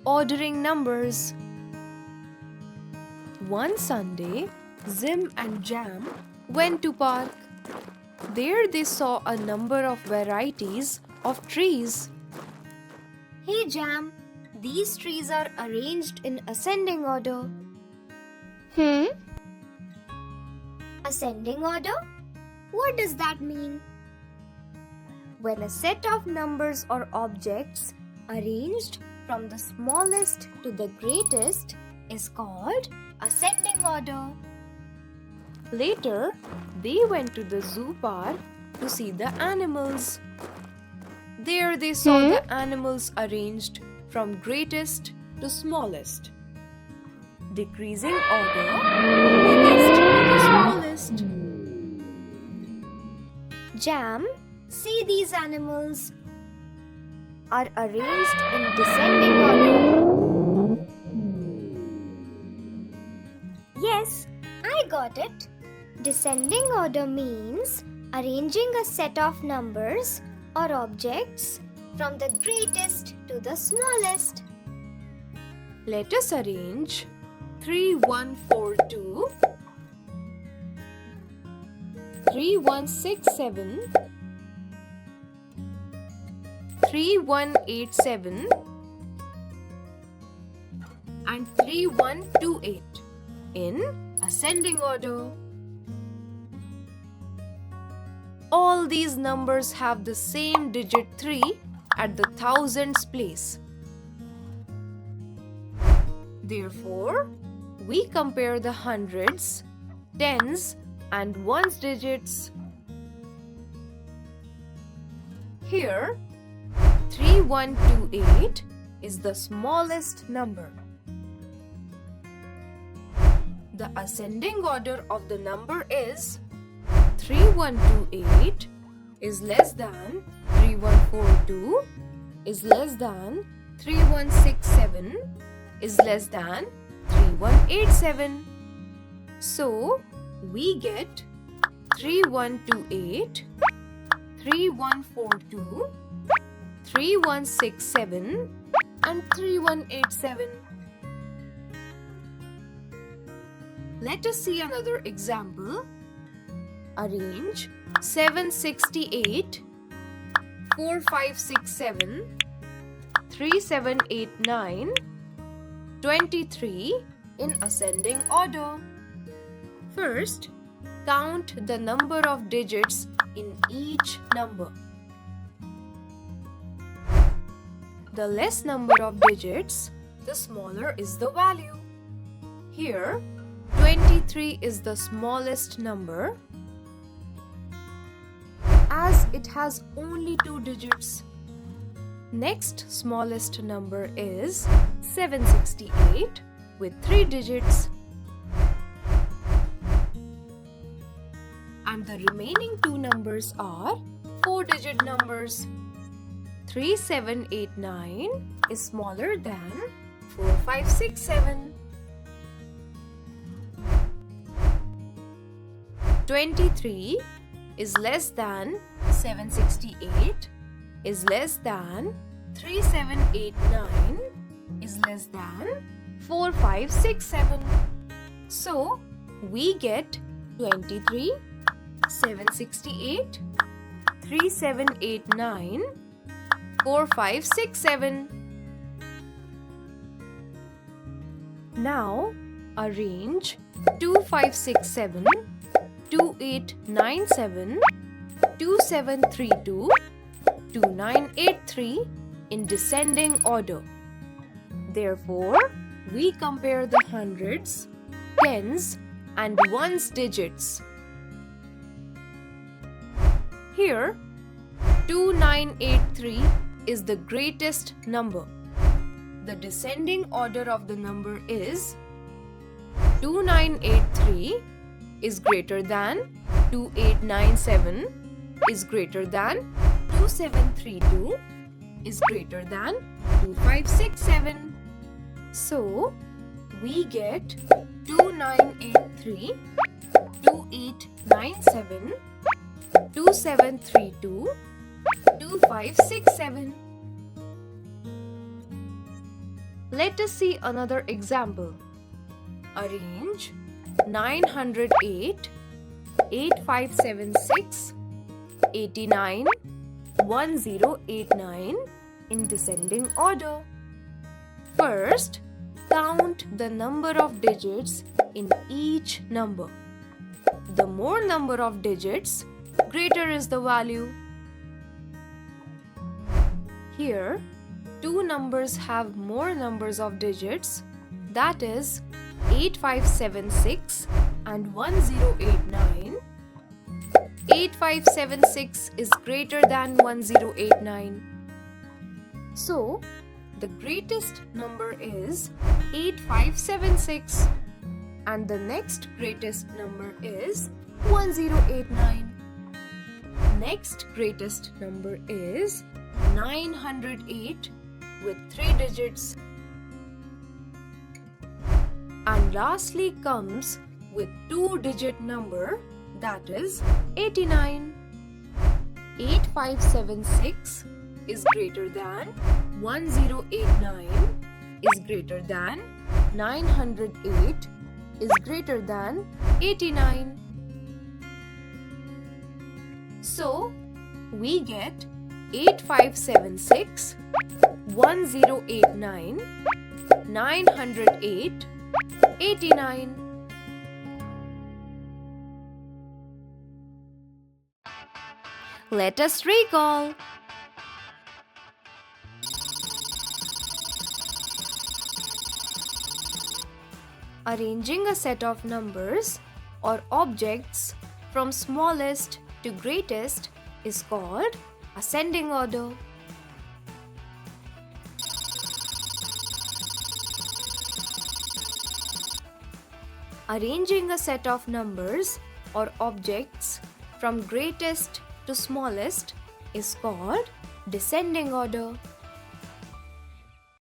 ordering numbers. One Sunday, Zim and Jam went to park. There they saw a number of varieties of trees. Hey Jam, these trees are arranged in ascending order. Ascending order? What does that mean? When a set of numbers or objects arranged from the smallest to the greatest is called ascending order. Later, they went to the zoo park to see the animals. There they saw the animals arranged from greatest to smallest. Decreasing order, biggest to the smallest. Jam, see these animals are arranged in descending order. Yes, I got it. Descending order means arranging a set of numbers or objects from the greatest to the smallest. Let us arrange 3142, 3167, 3187 and 3128 in ascending order. All these numbers have the same digit 3 at the thousands place. Therefore, we compare the hundreds, tens and ones digits. Here, 3128 is the smallest number. The ascending order of the number is 3128 is less than 3142 is less than 3167 is less than 3187. So, we get 3128, 3142, 3167 and 3187. Let us see another example. Arrange 768, 4567, 3789, 23 in ascending order. First, count the number of digits in each number. The less number of digits, the smaller is the value. Here, 23 is the smallest number as it has only 2 digits. Next smallest number is 768 with 3 digits. And the remaining 2 numbers are 4-digit numbers. 3789 is smaller than 4567. 23 is less than 768 is less than 3789 is less than 4567. So, we get 23, 768, 3789, 4567. Now, arrange 2567, 2897, 2732, 2983 in descending order. Therefore, we compare the hundreds, tens and ones digits. Here, 2983 is the greatest number. The descending order of the number is 2983 is greater than 2897 is greater than 2732 is greater than 2567. So, we get 2983, 2897, 2732, 2567. Let us see another example. Arrange 908, 8576, 89, 1089 in descending order. First, count the number of digits in each number. The more number of digits, greater is the value. Here, two numbers have more numbers of digits, that is 8576 and 1089. 8576 is greater than 1089. So, the greatest number is 8576 and the next greatest number is 1089. Next greatest number is 908 with 3 digits. And lastly comes with 2-digit number, that is 89. 8576 is greater than 1089 is greater than 908 is greater than 89. So, we get 8576, 1089, 908, 89. Let us recall. Arranging a set of numbers or objects from smallest to greatest is called ascending order. Arranging a set of numbers or objects from greatest to smallest is called descending order.